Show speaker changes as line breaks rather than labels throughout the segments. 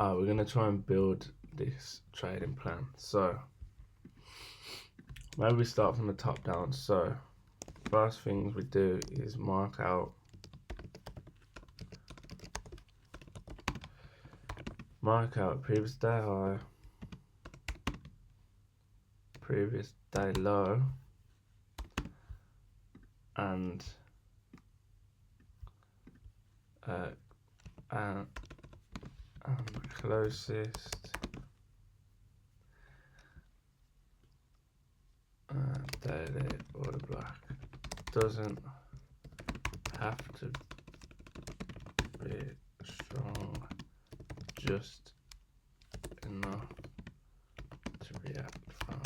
we're gonna try and build this trading plan. So maybe we start from the top down. So first things we do is mark out previous day high, previous day low, and closest daily order block. Doesn't have to be strong, just enough to react from.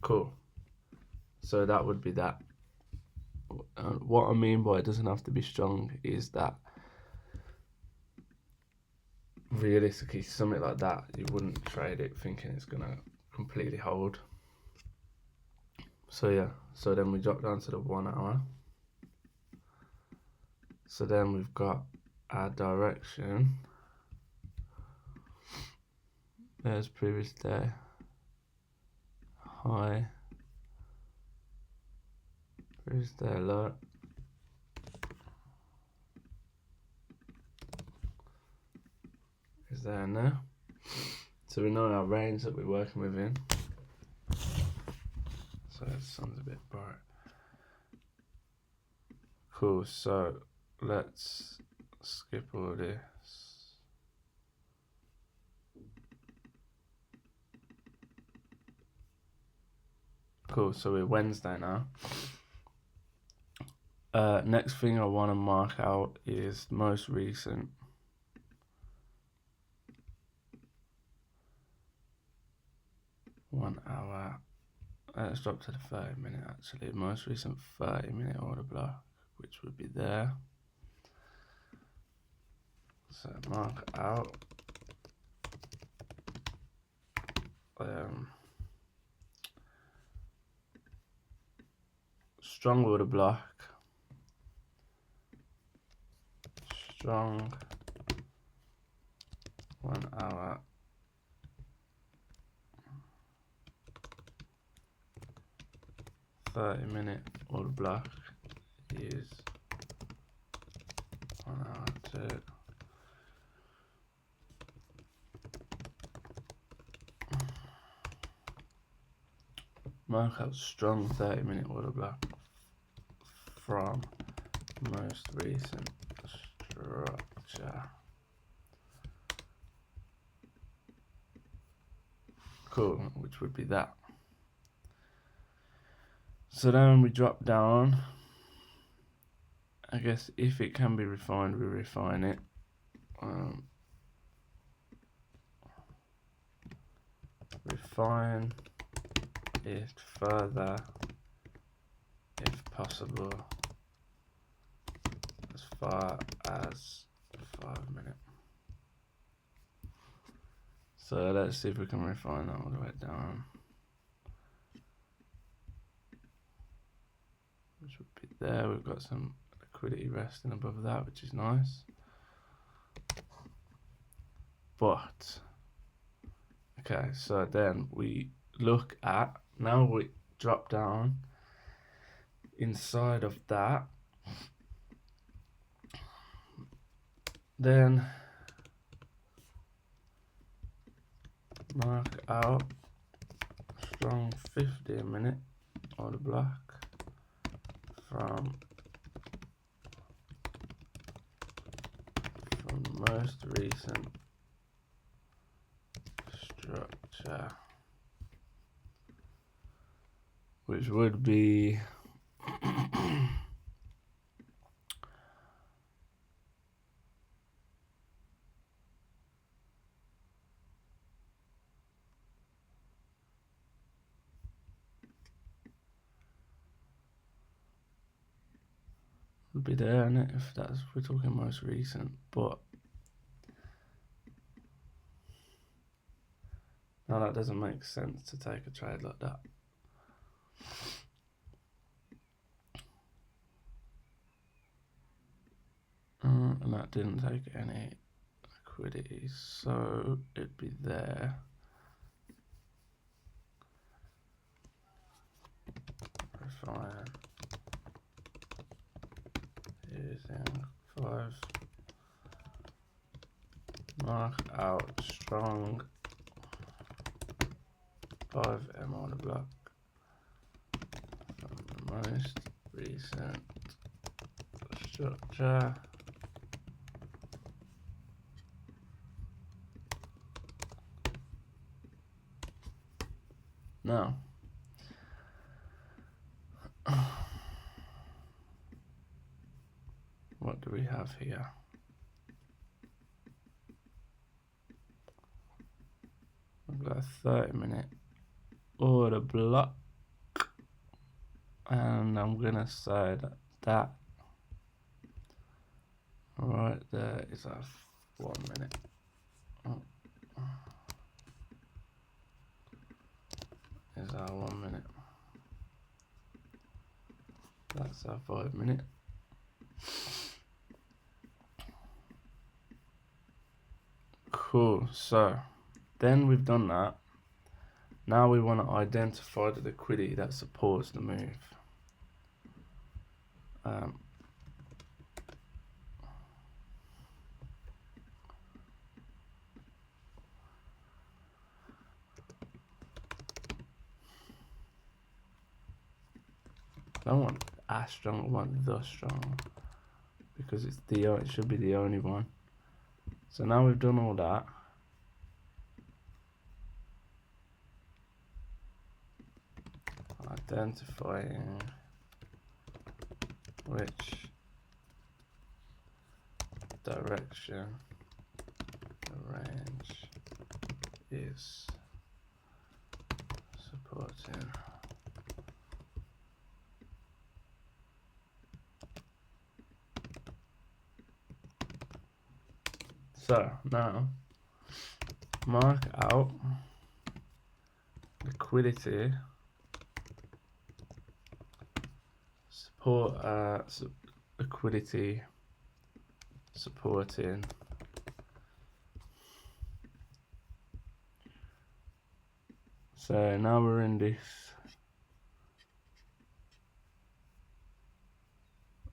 Cool. So that would be that. What I mean by it doesn't have to be strong is that realistically something like that you wouldn't trade it thinking it's gonna completely hold. So yeah, so then we drop down to the 1 hour. So then we've got our direction. There's previous day high, previous day low. Is there now? So we know our range that we're working within. So the sun's a bit bright. Cool, so let's skip all this. Cool, so we're Wednesday now. Next thing I want to mark out is most recent. One hour. Let's drop to the 30-minute actually. Most recent 30-minute order block, which would be there. So mark out. Strong order block. Strong 1 hour. $30-minute order block is 1 hour to mark out strong 30-minute order block from most recent structure. Cool, which would be that. So then we drop down. I guess if it can be refined, we refine it. Refine it further if possible as far as 5 minutes. So let's see if we can refine that all the way down, which would be there. We've got some liquidity resting above that, which is nice. But okay, so then we look at, now we drop down inside of that, then mark out strong 15-minute order block from most recent structure, which would be there, and if that's, we're talking most recent, but now that doesn't make sense to take a trade like that. And that didn't take any liquidity, so it'd be there. Refine using 5. Mark out strong 5M order block from the most recent structure. Now, what do we have here? We've got a 30-minute order block, and I'm gonna say that right there is our 1 minute. Is our 1 minute. That's our 5 minute. Cool. So then we've done that. Now we want to identify the liquidity that supports the move. I don't want as strong, I want the strong, because it should be the only one. So now we've done all that. Identifying which direction the range is supporting. So now mark out liquidity liquidity supporting so now we're in this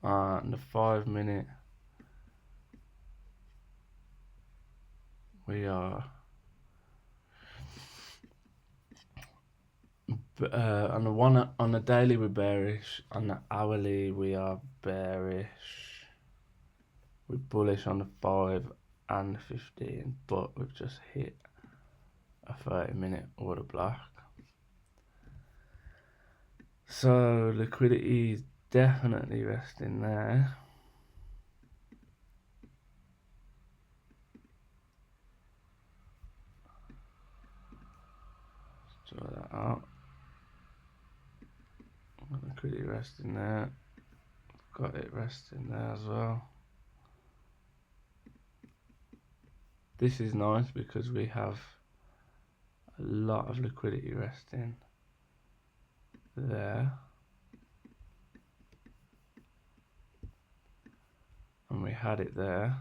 the 5 minute. We are on the daily we're bearish, on the hourly we are bearish. We're bullish on the 5 and the 15, but we've just hit a 30-minute order block. So liquidity is definitely resting there. Let's draw that out. Liquidity resting there. Got it resting there as well. This is nice because we have a lot of liquidity resting there. And we had it there.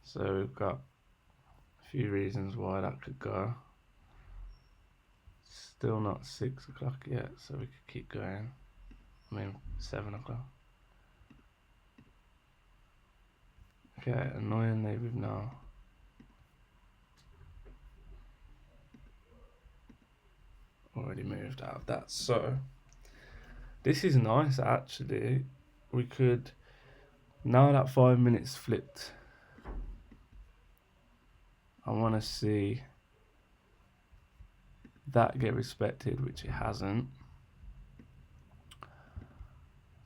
So we've got a few reasons why that could go. Still not 6 o'clock yet, so we could keep going. I mean 7 o'clock. Okay, annoyingly we've now already moved out of that. So this is nice actually. We could, now that 5 minutes flipped, I want to see that get respected, which it hasn't.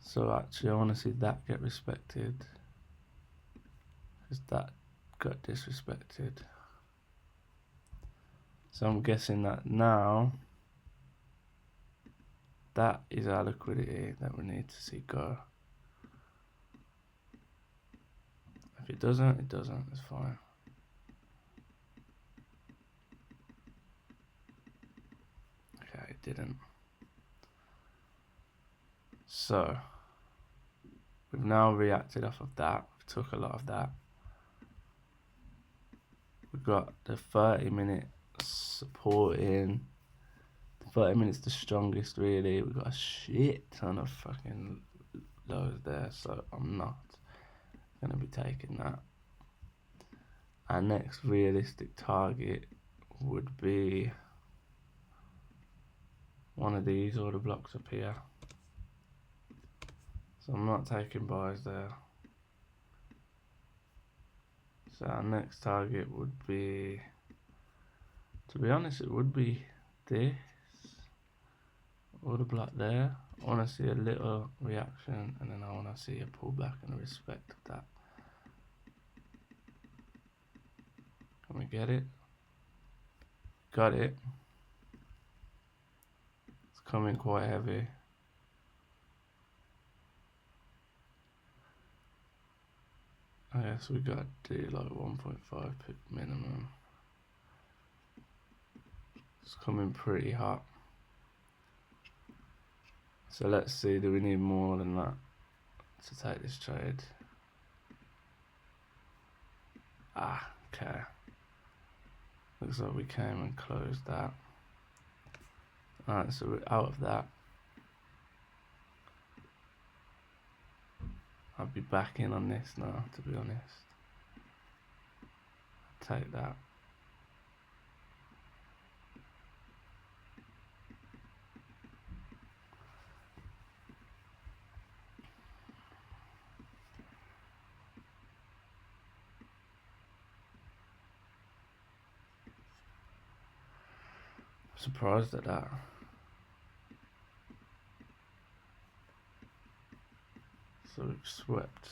So actually I want to see that get respected, because that got disrespected. So I'm guessing that now that is our liquidity that we need to see go. If it doesn't, it doesn't, it's fine. Okay, it didn't. So We've now reacted off of that. We took a lot of that. We've got the 30-minute supporting. The 30 minutes the strongest, really. We've got a shit ton of fucking lows there, so I'm not going to be taking that. Our next realistic target would be one of these order blocks up here. So I'm not taking buys there. So our next target would be, to be honest, it would be this order block there. I want to see a little reaction, and then I want to see a pullback in respect of that. Can we get it? Got it. It's coming quite heavy. I guess we got to do like 1.5 pip minimum. It's coming pretty hot. So let's see, do we need more than that to take this trade? Ah, okay. Looks like we came and closed that. Alright, so we're out of that. I'll be back in on this now, to be honest. I'll take that. Surprised at that. So we've swept,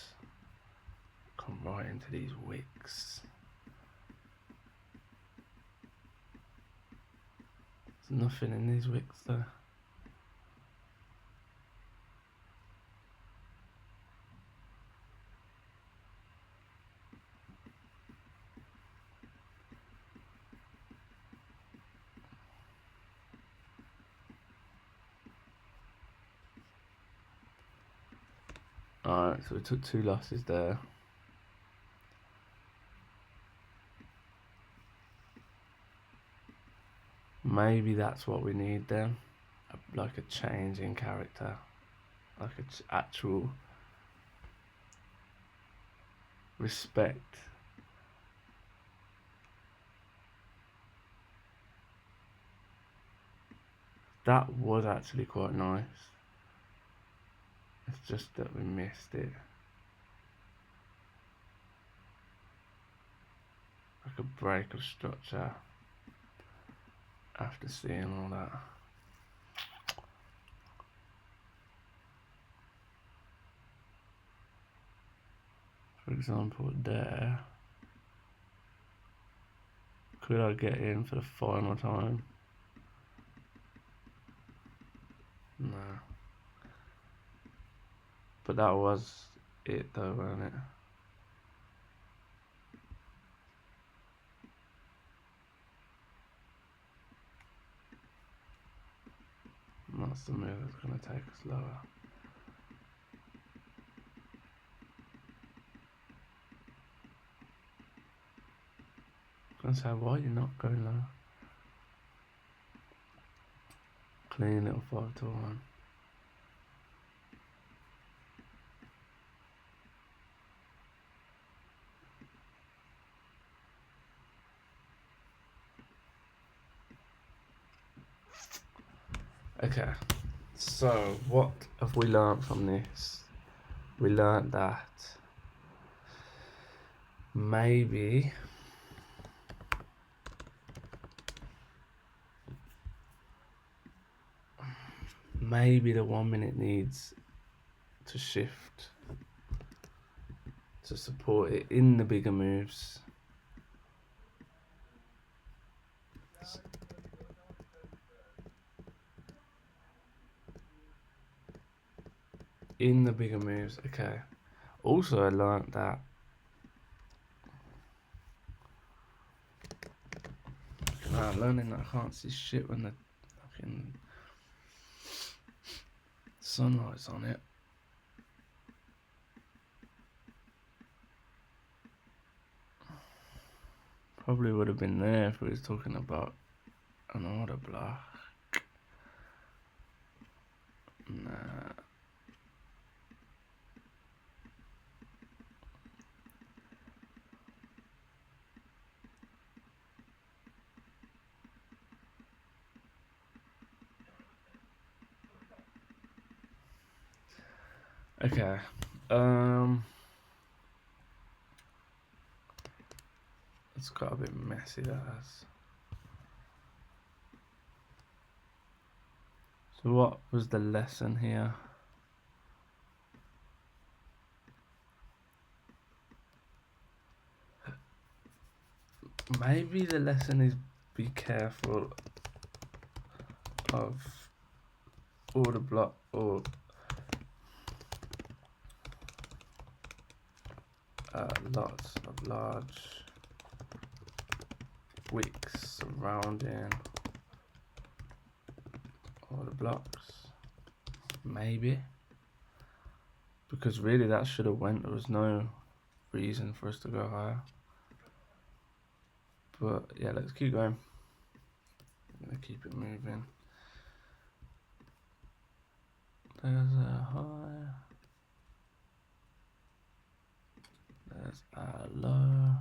come right into these wicks. There's nothing in these wicks though. Alright, so we took 2 losses there. Maybe that's what we need then. Like a change in character. Like an actual respect. That was actually quite nice. It's just that we missed it. Like a break of structure after seeing all that. For example, there. Could I get in for the final time? No. But that was it though, wasn't it? And that's the move that's going to take us lower. I was going to say, why are you not going lower? Clean little 5 to 1. Okay, so what have we learned from this? We learned that maybe the 1 minute needs to shift to support it in the bigger moves. In the bigger moves, okay. Also, I learned that learning that I can't see shit when the fucking sunlight's on it. Probably would have been there if we was talking about an order block. Nah. Okay. It's got a bit messy, that has. So what was the lesson here? Maybe the lesson is be careful of order block or lots of large wicks surrounding order blocks. Maybe. Because really that should have went. There was no reason for us to go higher. But yeah, let's keep going. I'm gonna keep it moving. There's a high. There's a low.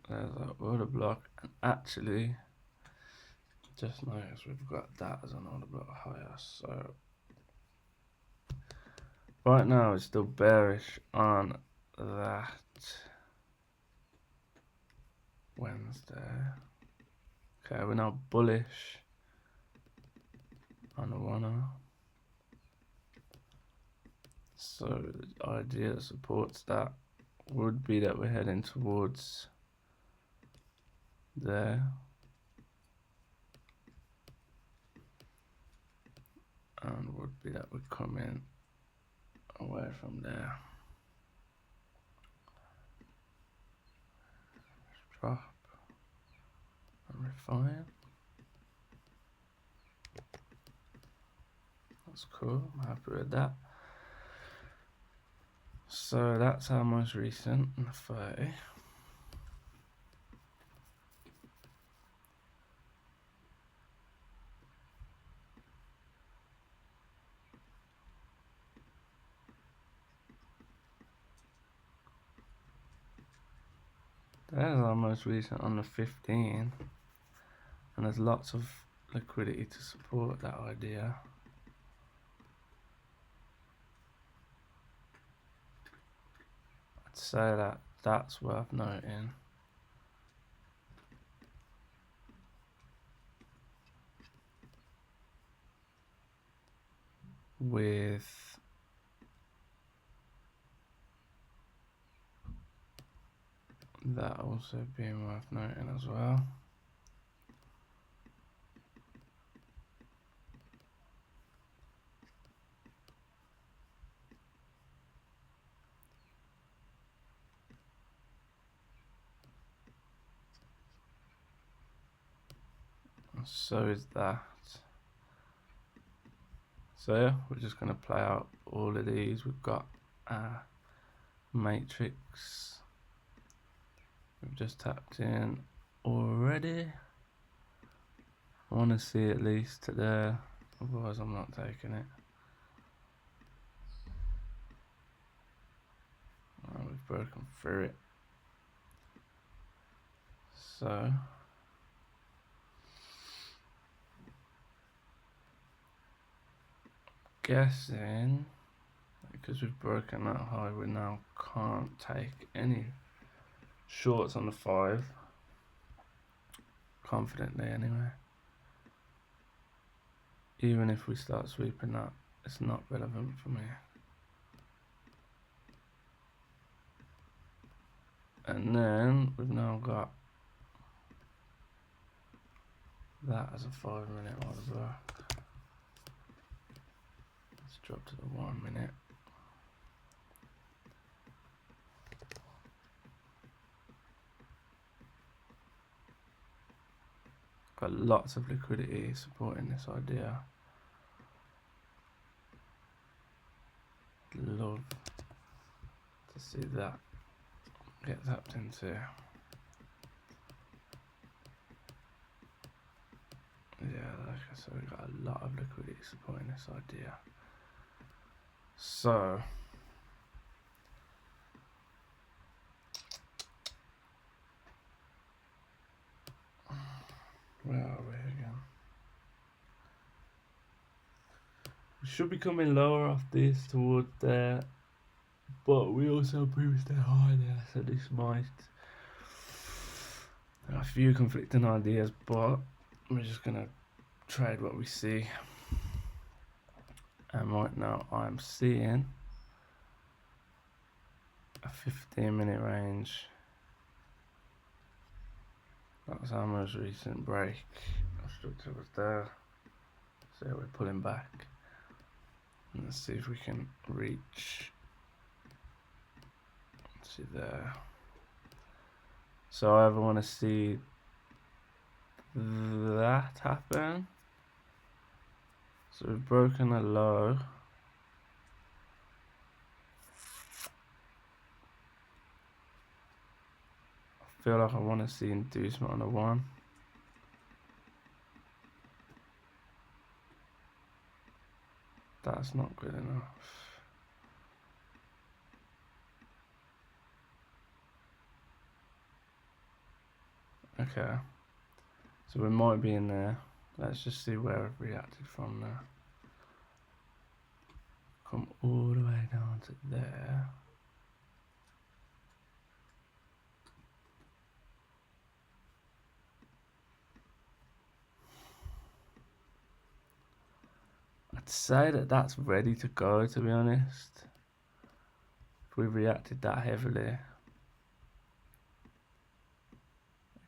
There's an order block, and actually, just notice we've got that as an order block higher. So right now it's still bearish on that Wednesday. Okay, we're now bullish on the 1-hour. So the idea that supports that would be that we're heading towards there. And would be that we're coming away from there. Drop and refine. That's cool, I'm happy with that. So that's our most recent in the 30. There's our most recent on the 15, and there's lots of liquidity to support that idea. I'd say that that's worth noting. With that also being worth noting as well. So is that. So yeah, we're just going to play out all of these. We've got a matrix. We've just tapped in already. I want to see at least to there, otherwise I'm not taking it. We've broken through it. So guessing because we've broken that high, we now can't take any shorts on the 5 confidently anyway. Even if we start sweeping that, it's not relevant for me. And then we've now got that as a 5-minute order block. Let's drop to the 1 minute. Got lots of liquidity supporting this idea. love to see that get tapped into. Yeah, like I said, we got a lot of liquidity supporting this idea. So where are we again? We should be coming lower off this towards there, but we also previously high there, so this might. There are a few conflicting ideas, but we're just gonna trade what we see. And right now I'm seeing a 15-minute range. That was our most recent break. Our structure was there, so we're pulling back. And let's see if we can reach. Let's see there. So I ever want to see that happen. So we've broken a low. I feel like I want to see inducement on the one. That's not good enough. Okay, so we might be in there. Let's just see where it reacted from there. Come all the way down to there. I'd say that that's ready to go, to be honest. If we reacted that heavily.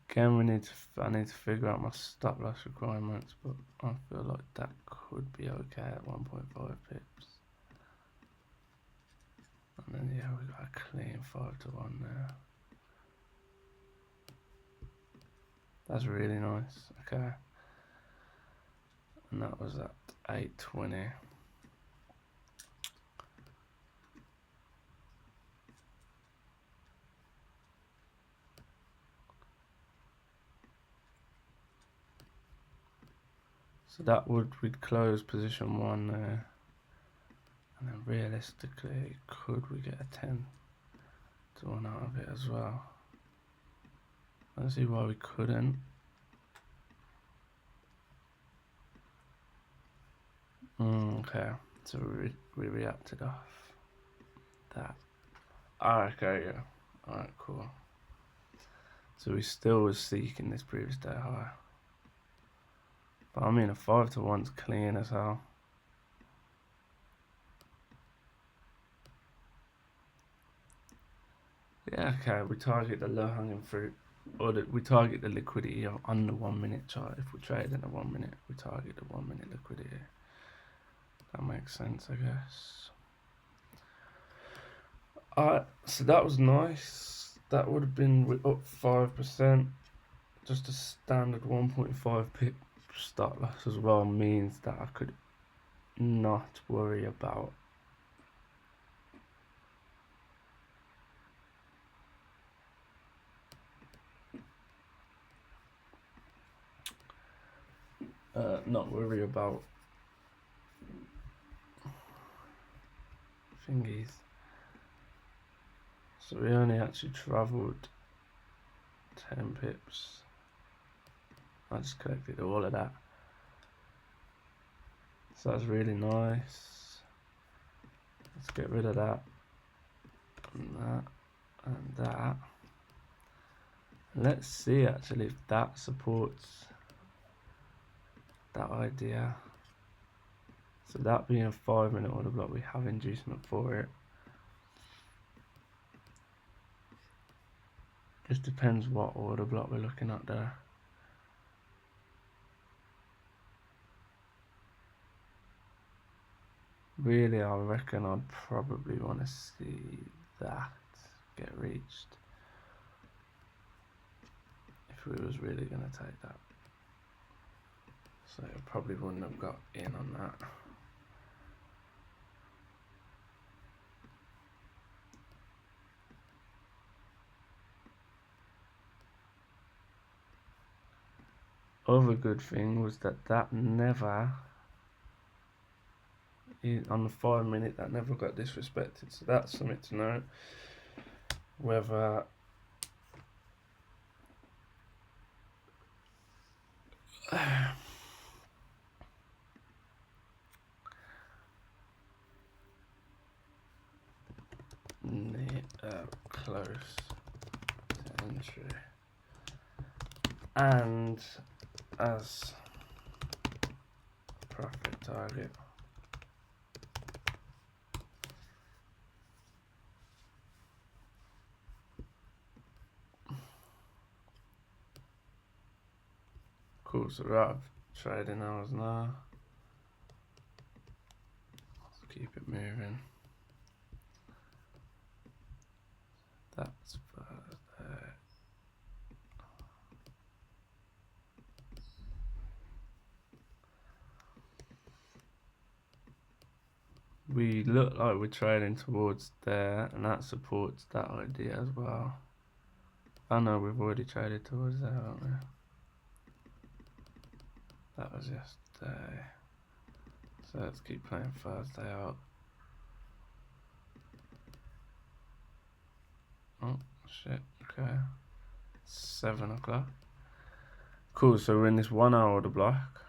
Again, I need to figure out my stop loss requirements, but I feel like that could be okay at 1.5 pips. And then yeah, we got a clean 5-1 there. That's really nice. Okay. And that was at 8.20. So that we'd close position 1 there. And then realistically, could we get a 10-1 out of it as well? I don't see why we couldn't. Okay, so we reacted off that. Okay, yeah. Alright, cool. So we still was seeking this previous day high. But I mean, a 5-1's clean as hell. Yeah, okay, we target the low hanging fruit. Or we target the liquidity on the 1 minute chart. If we trade in a 1 minute, we target the 1 minute liquidity. That makes sense, I guess. Alright, so that was nice. That would have been up 5%. Just a standard 1.5 pip stop loss as well means that I could not worry about thingies. So we only actually travelled 10 pips. I just collected all of that. So that's really nice. Let's get rid of that and that and that. Let's see actually if that supports that idea. So that being a 5 minute order block, we have inducement for it. Just depends what order block we're looking at there. Really, I reckon I'd probably want to see that get reached if we was really going to take that. So I probably wouldn't have got in on that. other good thing was that never, on the 5 minute, that never got disrespected. So that's something to note. Whether close to entry and as profit target. Cool, so we're out of trading hours now. Let's keep it moving. That's there. We look like we're trading towards there, and that supports that idea as well. Oh no, we've already traded towards there, haven't we? That was yesterday. So let's keep playing Thursday out. Oh shit, okay. 7 o'clock. Cool, so we're in this 1 hour order block.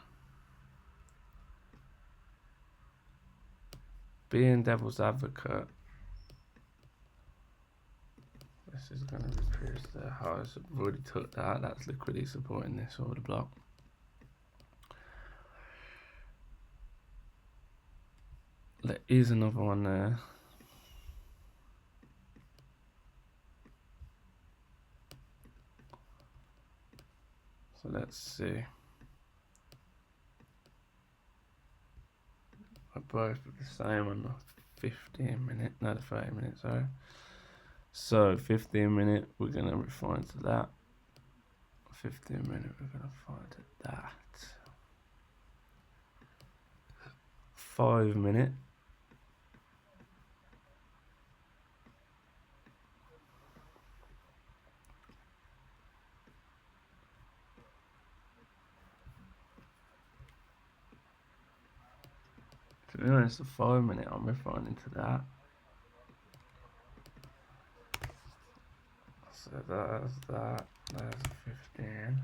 Being devil's advocate, this is going to reproduce the highs. I've already took that. That's liquidity supporting this order block. There is another one there. So let's see. We're both the same on the 15 minute, no, the 30 minutes, sorry. So 15 minute, we're going to refine to that. 15 minute, we're going to find that. 5 minute. To be honest, the 5 minute, I'm refining to that. So there's that, there's 15.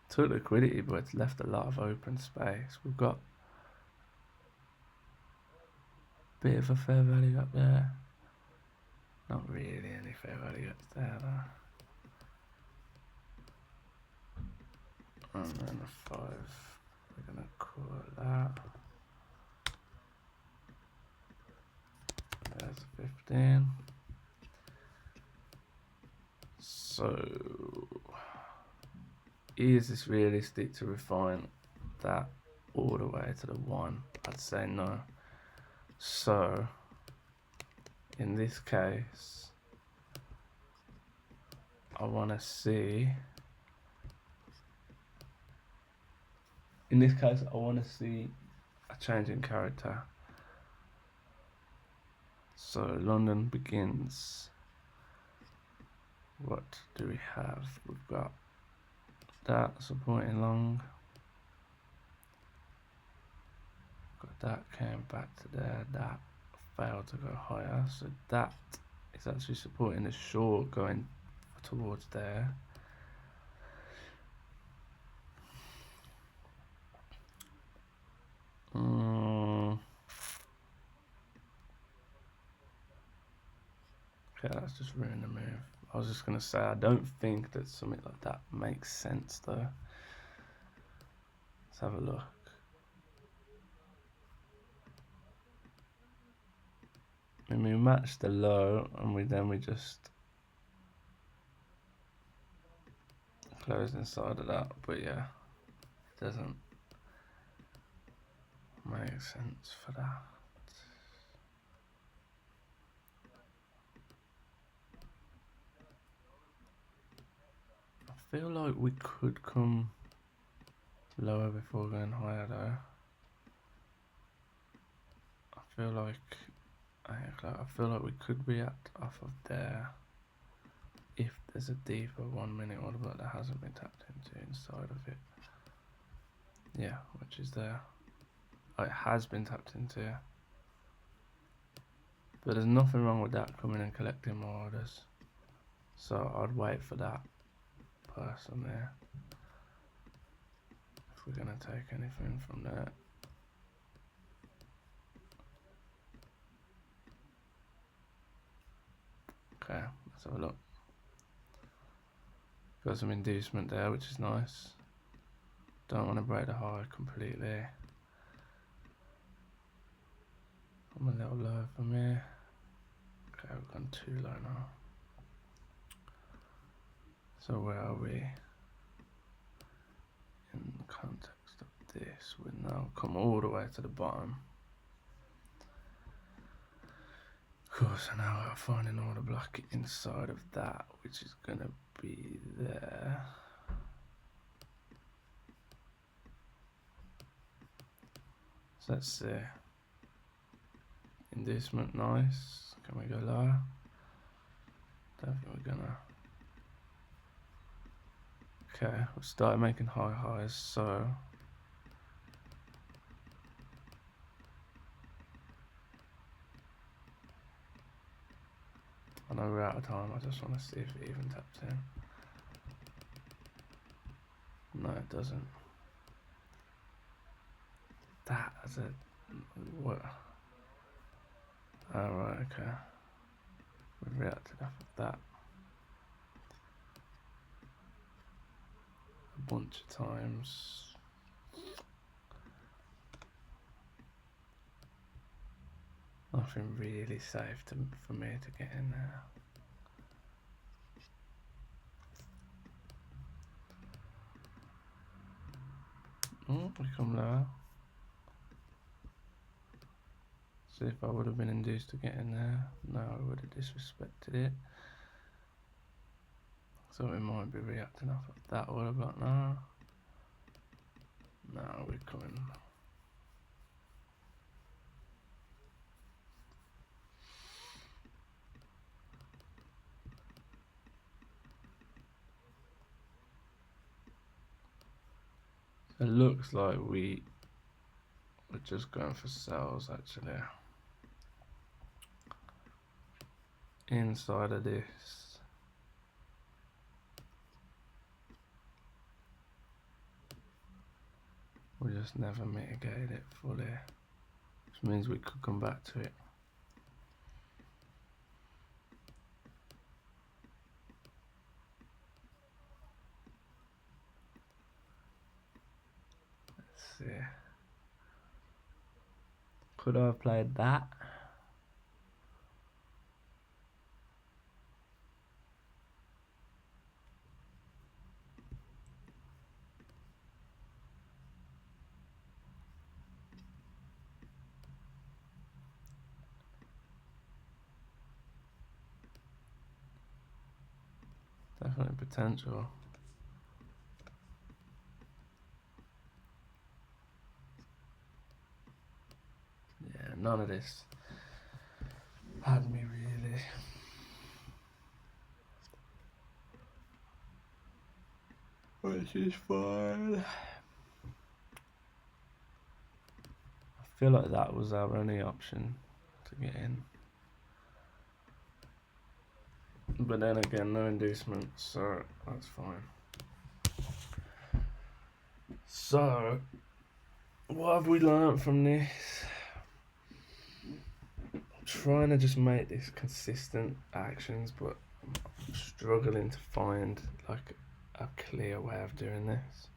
Took liquidity, but it's left a lot of open space. We've got a bit of a fair value up there. Not really any fair value up there though. And then a 5, we're gonna call that. There's 15. So, is this realistic to refine that all the way to the 1? I'd say no. So, in this case, I want to see. In this case, I want to see a change in character. So London begins. What do we have? We've got that supporting long. Got that came back to there. That failed to go higher. So that is actually supporting the short going towards there. Okay, that's just ruined the move. I was just gonna say, I don't think that something like that makes sense though. Let's have a look. And we match the low, and we just close inside of that. But yeah, it doesn't make sense for that. I feel like we could come lower before going higher though. I feel like we could be off of there if there's a deeper 1 minute order block that hasn't been tapped into inside of it. Yeah, which is there. Oh, it has been tapped into. But there's nothing wrong with that coming and collecting more orders. So I'd wait for that personally. If we're going to take anything from there. Okay, let's have a look. Got some inducement there, which is nice. Don't want to break the high completely. I'm a little low for me. Okay, we've gone too low now. So where are we? In the context of this, we've now come all the way to the bottom. Cool, so now we're finding all the block inside of that, which is gonna be there. So let's see. Inducement, nice. Can we go lower? Don't think we're gonna. Okay, we started making high highs, so I know we're out of time. I just want to see if it even taps in. No, it doesn't. That is a what? Oh, right, okay. We reacted off of that a bunch of times. Nothing really safe for me to get in there. Oh, we come lower. See if I would have been induced to get in there. No, I would have disrespected it. So we might be reacting off of that order block now. No, we're coming. It looks like we're just going for sales actually. Inside of this. We just never mitigated it fully. Which means we could come back to it. Let's see. Could I have played that? Definitely potential. Yeah, none of this had me really. Which is fine. I feel like that was our only option to get in. But then again, no inducement, so that's fine. So, what have we learned from this? I'm trying to just make this consistent actions, but I'm struggling to find like a clear way of doing this.